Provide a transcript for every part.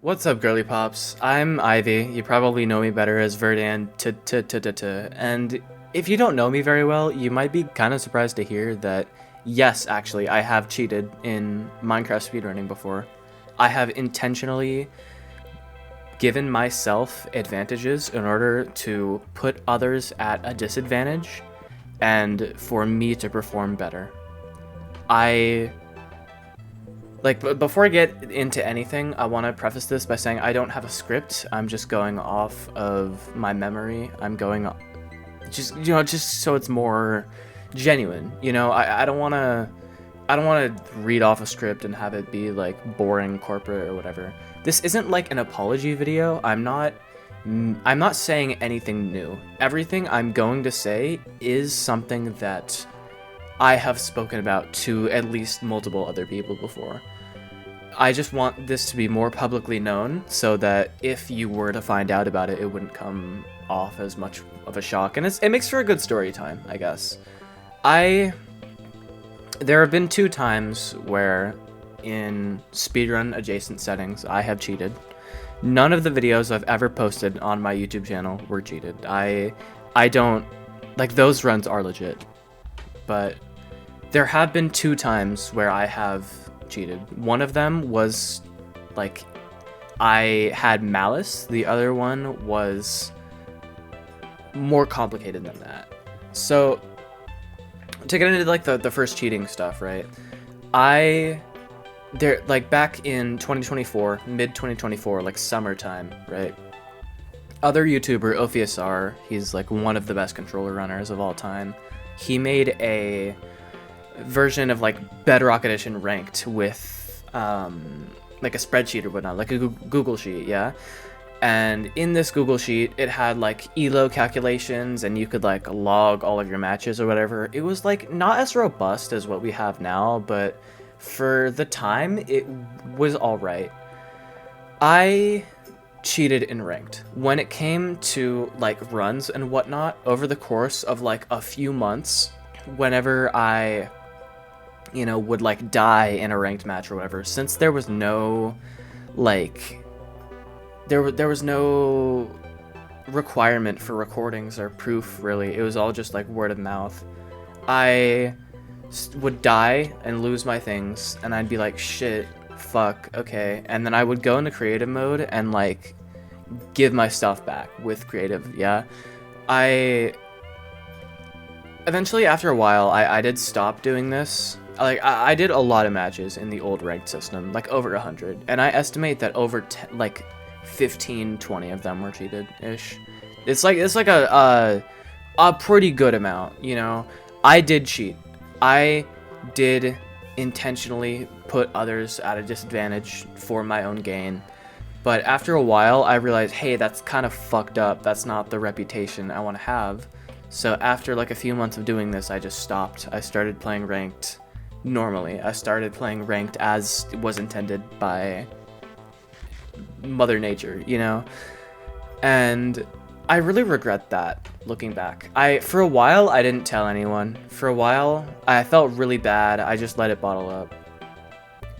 What's up, girly pops? I'm Ivy. You probably know me better as Verdan and if you don't know me very well, you might be kind of surprised to hear that yes, actually, I have cheated in Minecraft speedrunning before. I have intentionally given myself advantages in order to put others at a disadvantage and for me to perform better. I before I get into anything, I want to preface this by saying I don't have a script. I'm just going off of my memory. I'm going just so it's more genuine. I don't want to read off a script and have it be like boring corporate or whatever. This isn't like an apology video. I'm not saying anything new. Everything I'm going to say is something that I have spoken about to at least multiple other people before. I just want this to be more publicly known so that if you were to find out about it, it wouldn't come off as much of a shock. And it makes for a good story time, I guess. There have been 2 times where in speedrun adjacent settings I have cheated. None of the videos I've ever posted on my YouTube channel were cheated. I don't, like, those runs are legit. But there have been 2 times where I have cheated. One of them was like I had malice. The other one was more complicated than that. So to get into like the first cheating stuff, right? Back in 2024, mid 2024, like summertime, right? Other YouTuber OFSR, he's like one of the best controller runners of all time. He made a version of like Bedrock Edition ranked with like a spreadsheet or whatnot, like a Google sheet, yeah. And in this Google sheet, it had like elo calculations, and you could like log all of your matches or whatever. It was like not as robust as what we have now, but for the time, it was all right. I cheated in ranked when it came to like runs and whatnot over the course of like a few months. Whenever I would like die in a ranked match or whatever, since there was no like there was no requirement for recordings or proof, really. It was all just like word of mouth. I would die and lose my things, and I'd be like, shit, fuck, okay, and then I would go into creative mode and like give my stuff back with creative. Yeah, eventually, after a while, I did stop doing this. Like, I did a lot of matches in the old ranked system, like over 100, and I estimate that over 15, 20 of them were cheated-ish. It's like a pretty good amount, I did cheat. I did intentionally put others at a disadvantage for my own gain. But after a while, I realized, hey, that's kind of fucked up. That's not the reputation I want to have. So after like a few months of doing this, I just stopped. I started playing ranked normally. I started playing ranked as was intended by Mother Nature, And I really regret that, looking back. For a while, I didn't tell anyone. For a while, I felt really bad. I just let it bottle up.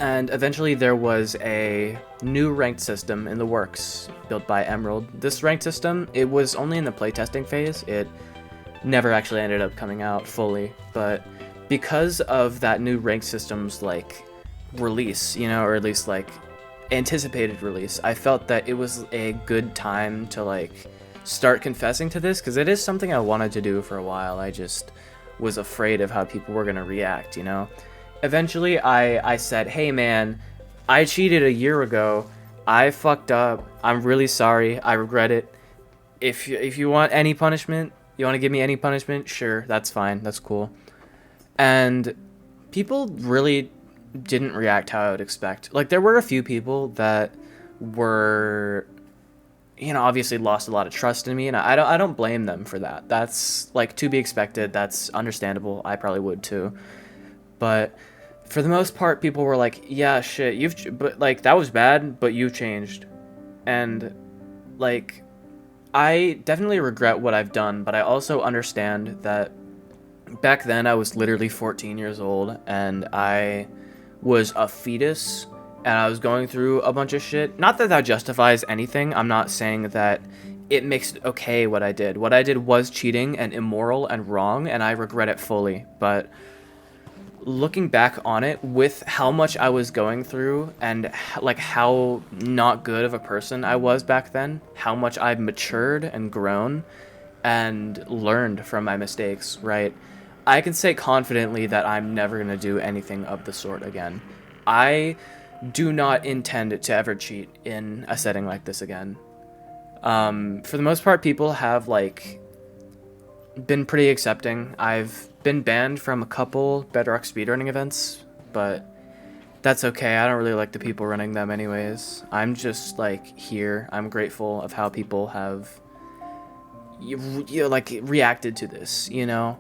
And eventually there was a new ranked system in the works, built by Emerald. This ranked system, it was only in the playtesting phase. It never actually ended up coming out fully, but because of that new ranked system's like release, or at least like anticipated release, I felt that it was a good time to like start confessing to this, because it is something I wanted to do for a while. I just was afraid of how people were going to react, Eventually, I said, hey man, I cheated a year ago. I fucked up. I'm really sorry. I regret it. If you want any punishment, you want to give me any punishment, sure, that's fine. That's cool. And people really didn't react how I would expect. Like, there were a few people that were, obviously lost a lot of trust in me, and I don't blame them for that. That's like to be expected. That's understandable. I probably would too. But for the most part, people were like, yeah, shit, but like that was bad, but you've changed. And like, I definitely regret what I've done, but I also understand that back then I was literally 14 years old and I was a fetus and I was going through a bunch of shit. Not that that justifies anything. I'm not saying that it makes it okay what I did. What I did was cheating and immoral and wrong, and I regret it fully. But looking back on it, with how much I was going through and like how not good of a person I was back then, how much I've matured and grown and learned from my mistakes, right? I can say confidently that I'm never going to do anything of the sort again. I do not intend to ever cheat in a setting like this again. For the most part, people have like been pretty accepting. I've been banned from a couple Bedrock speedrunning events, but that's okay. I don't really like the people running them anyways. I'm just like here. I'm grateful of how people have like reacted to this, you know?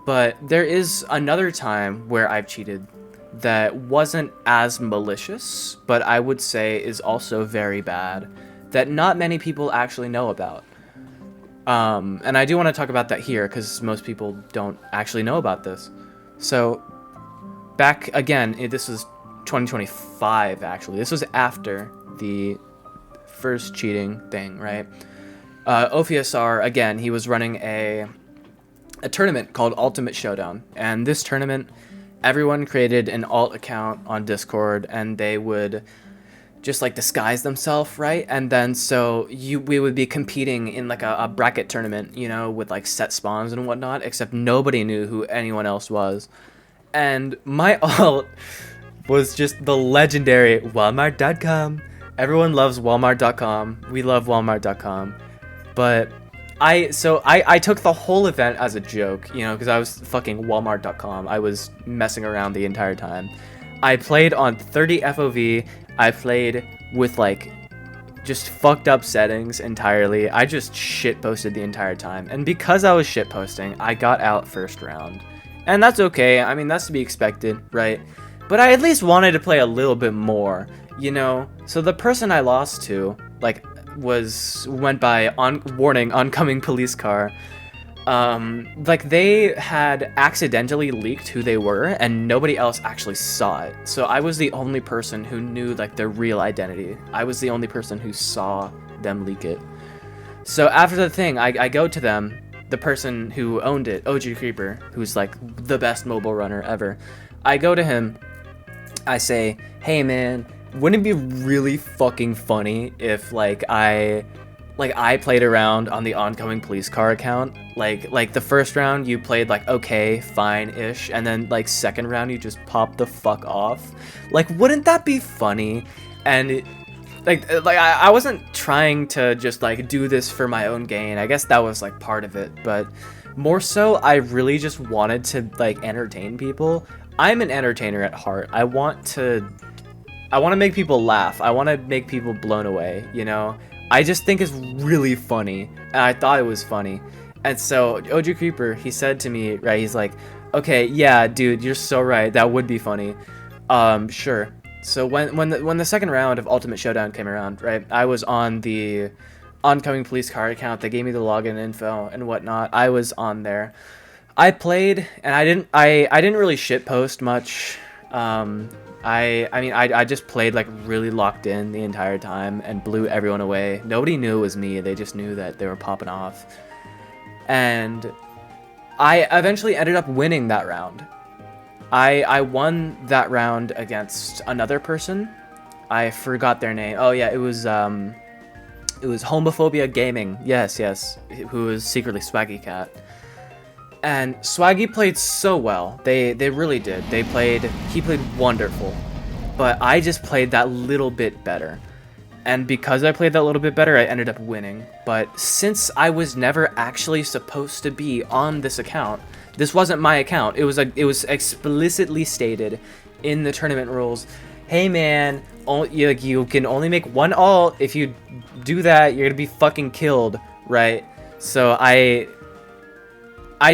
But there is another time where I've cheated that wasn't as malicious, but I would say is also very bad, that not many people actually know about. And I do want to talk about that here because most people don't actually know about this. So back again, this was 2025 actually. This was after the first cheating thing, right? OPSR, again, he was running a tournament called Ultimate Showdown, and this tournament, everyone created an alt account on Discord, and they would just like disguise themselves, right? And then so we would be competing in like a bracket tournament, you know, with like set spawns and whatnot, except nobody knew who anyone else was. And my alt was just the legendary Walmart.com. Everyone loves Walmart.com. We love Walmart.com. But I took the whole event as a joke, you know, because I was fucking Walmart.com. I was messing around the entire time. I played on 30 FOV. I played with like just fucked up settings entirely. I just shit posted the entire time. And because I was shit posting, I got out first round. And that's okay. I mean, that's to be expected, right? But I at least wanted to play a little bit more, you know? So the person I lost to, like, went by warning oncoming police car. Like they had accidentally leaked who they were and nobody else actually saw it. So I was the only person who knew like their real identity. I was the only person who saw them leak it. So after the thing, I go to them, the person who owned it, OG Creeper, who's like the best mobile runner ever. I go to him, I say, hey man, wouldn't it be really fucking funny if like I played around on the oncoming police car account? Like the first round you played like okay, fine-ish, and then like second round you just popped the fuck off. Like, wouldn't that be funny? And I wasn't trying to just like do this for my own gain. I guess that was like part of it, but more so I really just wanted to like entertain people. I'm an entertainer at heart. I want to make people laugh. I want to make people blown away, you know? I just think it's really funny, and I thought it was funny. And so OG Creeper, he said to me, right, he's like, okay, yeah, dude, you're so right. That would be funny. Sure. So when the second round of Ultimate Showdown came around, right, I was on the oncoming police car account. They gave me the login info and whatnot. I was on there. I played, and I didn't really shitpost much. I just played like really locked in the entire time and blew everyone away. Nobody knew it was me. They just knew that they were popping off. And I eventually ended up winning that round. I won that round against another person. I forgot their name. Oh yeah, it was Homophobia Gaming. Yes, who was secretly Swaggy Cat. And Swaggy played so well. They really did. He played wonderful. But I just played that little bit better. And because I played that little bit better, I ended up winning. But since I was never actually supposed to be on this account, this wasn't my account. It was explicitly stated in the tournament rules. Hey man, you can only make one ult. If you do that, you're gonna be fucking killed, right? So I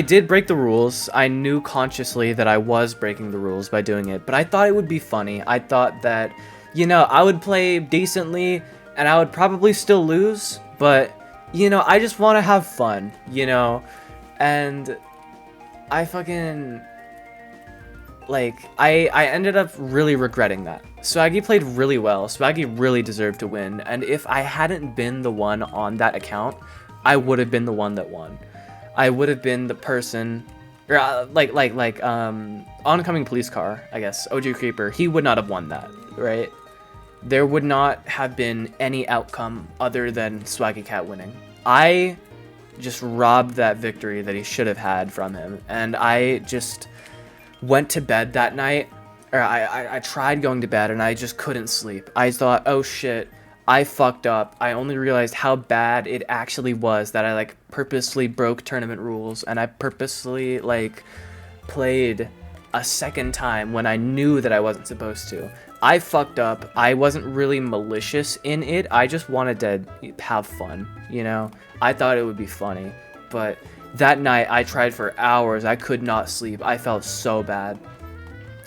did break the rules. I knew consciously that I was breaking the rules by doing it, but I thought it would be funny. I thought that, you know, I would play decently and I would probably still lose, but, you know, I just want to have fun, you know? And I like, I ended up really regretting that. Swaggy played really well. Swaggy really deserved to win. And if I hadn't been the one on that account, I would have been the one that won. I would have been the person, or oncoming police car, I guess, OG Creeper, he would not have won that, right? There would not have been any outcome other than Swaggy Cat winning. I just robbed that victory that he should have had from him, and I just went to bed that night, or I tried going to bed and I just couldn't sleep. I thought, oh shit, I fucked up. I only realized how bad it actually was that I like purposely broke tournament rules, and I purposely like played a second time when I knew that I wasn't supposed to. I fucked up. I wasn't really malicious in it. I just wanted to have fun, you know? I thought it would be funny, but that night I tried for hours. I could not sleep. I felt so bad.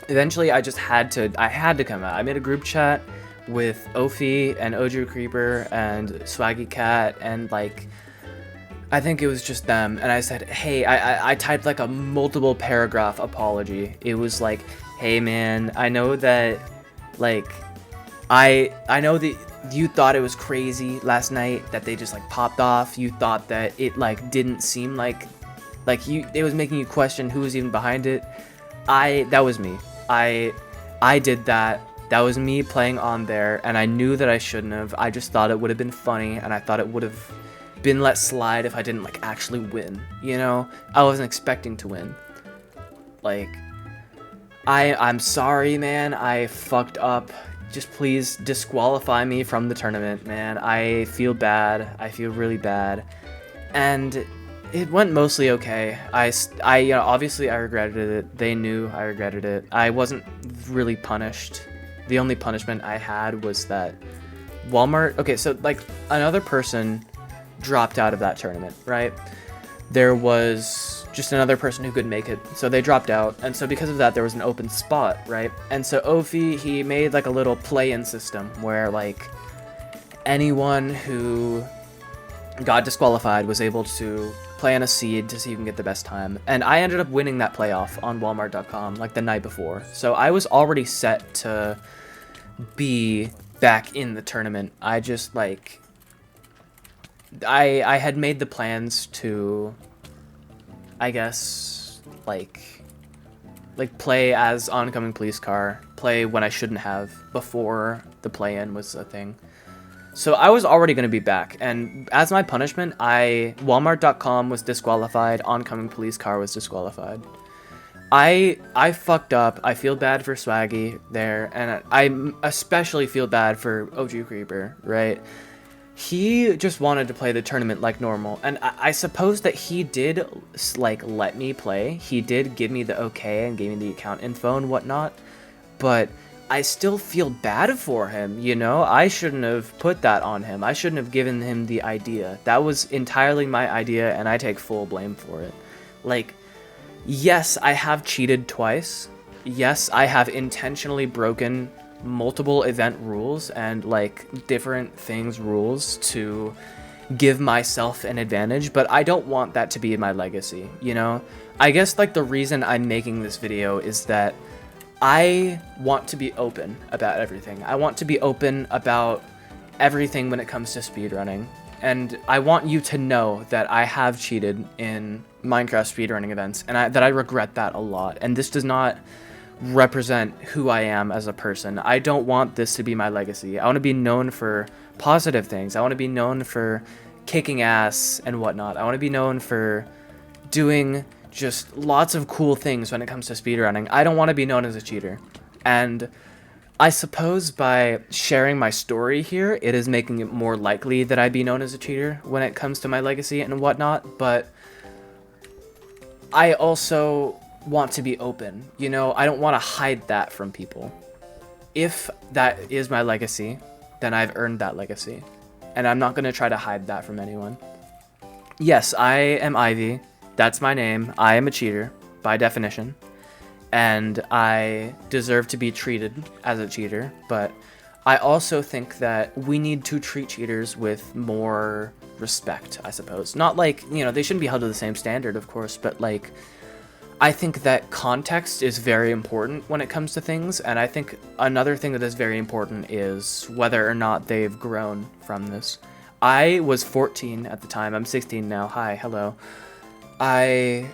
Eventually I had to come out. I made a group chat with Ophi and OG Creeper and Swaggy Cat, and like I think it was just them, and I said, hey, I typed like a multiple paragraph apology. It was like, hey man, I know that like I know that you thought it was crazy last night that they just like popped off. You thought that it like didn't seem like it was making you question who was even behind it. That was me. I did that. That was me playing on there, and I knew that I shouldn't have. I just thought it would have been funny, and I thought it would have been let slide if I didn't like actually win, you know? I wasn't expecting to win. Like, I'm sorry, man. I fucked up. Just please disqualify me from the tournament, man. I feel bad. I feel really bad. And it went mostly okay. You know, obviously I regretted it. They knew I regretted it. I wasn't really punished. The only punishment I had was that Walmart... Okay, so, like, another person dropped out of that tournament, right? There was just another person who could make it, so they dropped out. And so because of that, there was an open spot, right? And so Ophi, he made, like, a little play-in system where, like, anyone who got disqualified was able to play on a seed to see who can get the best time. And I ended up winning that playoff on Walmart.com, like, the night before. So I was already set to be back in the tournament. I just, like... I had made the plans to, I guess, like play as oncoming police car, play when I shouldn't have, before the play-in was a thing. So I was already going to be back, and as my punishment, Walmart.com was disqualified, oncoming police car was disqualified. I fucked up. I feel bad for Swaggy there, and I especially feel bad for OG Creeper, right? He just wanted to play the tournament like normal, and I suppose that he did, like, let me play. He did give me the okay and gave me the account info and whatnot, but I still feel bad for him, you know? I shouldn't have put that on him. I shouldn't have given him the idea. That was entirely my idea, and I take full blame for it. Like, yes, I have cheated twice. Yes, I have intentionally broken multiple event rules and like different things rules to give myself an advantage, but I don't want that to be my legacy, you know? I guess like the reason I'm making this video is that I want to be open about everything. I want to be open about everything when it comes to speedrunning, and I want you to know that I have cheated in Minecraft speedrunning events, and that I regret that a lot, and this does not represent who I am as a person. I don't want this to be my legacy. I want to be known for positive things. I want to be known for kicking ass and whatnot. I want to be known for doing just lots of cool things when it comes to speedrunning. I don't want to be known as a cheater. And I suppose by sharing my story here, it is making it more likely that I be known as a cheater when it comes to my legacy and whatnot, but I also want to be open, you know? I don't want to hide that from people. If that is my legacy, then I've earned that legacy, and I'm not going to try to hide that from anyone. Yes, I am Ivy. That's my name. I am a cheater, by definition, and I deserve to be treated as a cheater, but I also think that we need to treat cheaters with more respect, I suppose. Not like, you know, they shouldn't be held to the same standard, of course, but like, I think that context is very important when it comes to things, and I think another thing that is very important is whether or not they've grown from this. I was 14 at the time. I'm 16 now. Hi, hello. I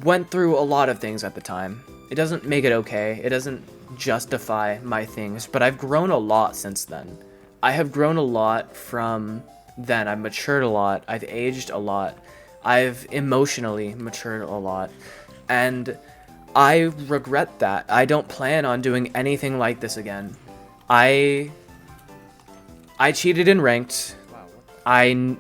went through a lot of things at the time. It doesn't make it okay. It doesn't justify my things, but I've grown a lot since then. I have grown a lot from then. I've matured a lot. I've aged a lot. I've emotionally matured a lot, and I regret that. I don't plan on doing anything like this again. I cheated in ranked. I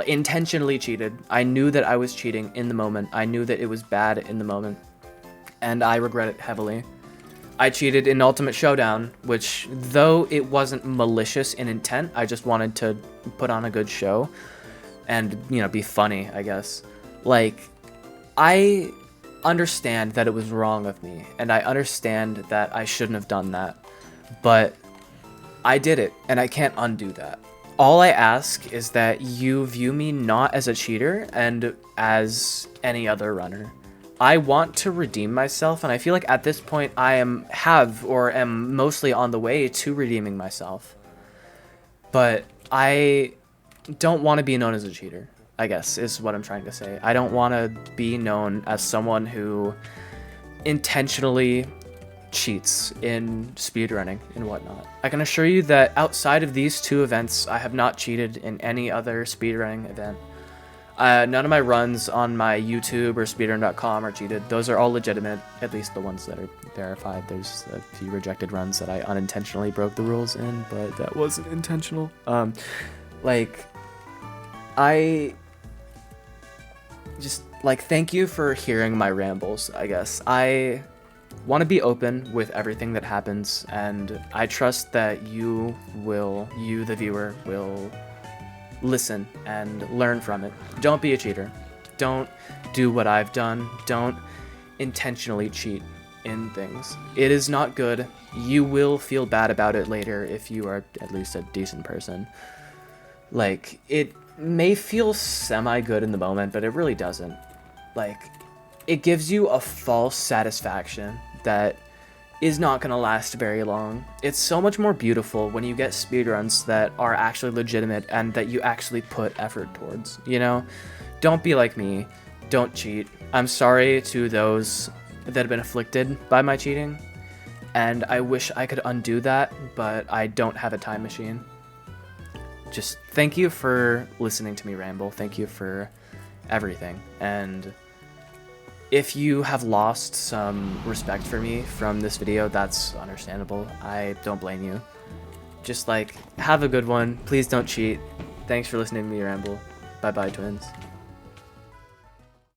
intentionally cheated. I knew that I was cheating in the moment. I knew that it was bad in the moment, and I regret it heavily. I cheated in Ultimate Showdown, which, though it wasn't malicious in intent, I just wanted to put on a good show. And, you know, be funny, I guess. Like, I understand that it was wrong of me, and I understand that I shouldn't have done that. But I did it, and I can't undo that. All I ask is that you view me not as a cheater and as any other runner. I want to redeem myself, and I feel like at this point I am mostly on the way to redeeming myself. But I don't want to be known as a cheater, I guess, is what I'm trying to say. I don't want to be known as someone who intentionally cheats in speedrunning and whatnot. I can assure you that outside of these two events, I have not cheated in any other speedrunning event. None of my runs on my YouTube or speedrun.com are cheated. Those are all legitimate, at least the ones that are verified. There's a few rejected runs that I unintentionally broke the rules in, but that wasn't intentional. I just, thank you for hearing my rambles, I guess. I want to be open with everything that happens, and I trust that you, the viewer, will listen and learn from it. Don't be a cheater. Don't do what I've done. Don't intentionally cheat in things. It is not good. You will feel bad about it later if you are at least a decent person. It may feel semi-good in the moment, but it really doesn't. It gives you a false satisfaction that is not going to last very long. It's so much more beautiful when you get speedruns that are actually legitimate and that you actually put effort towards, you know? Don't be like me. Don't cheat. I'm sorry to those that have been afflicted by my cheating, and I wish I could undo that, but I don't have a time machine. Just thank you for listening to me ramble. Thank you for everything. And if you have lost some respect for me from this video, that's understandable. I don't blame you. Just have a good one. Please don't cheat. Thanks for listening to me ramble. Bye bye, twins.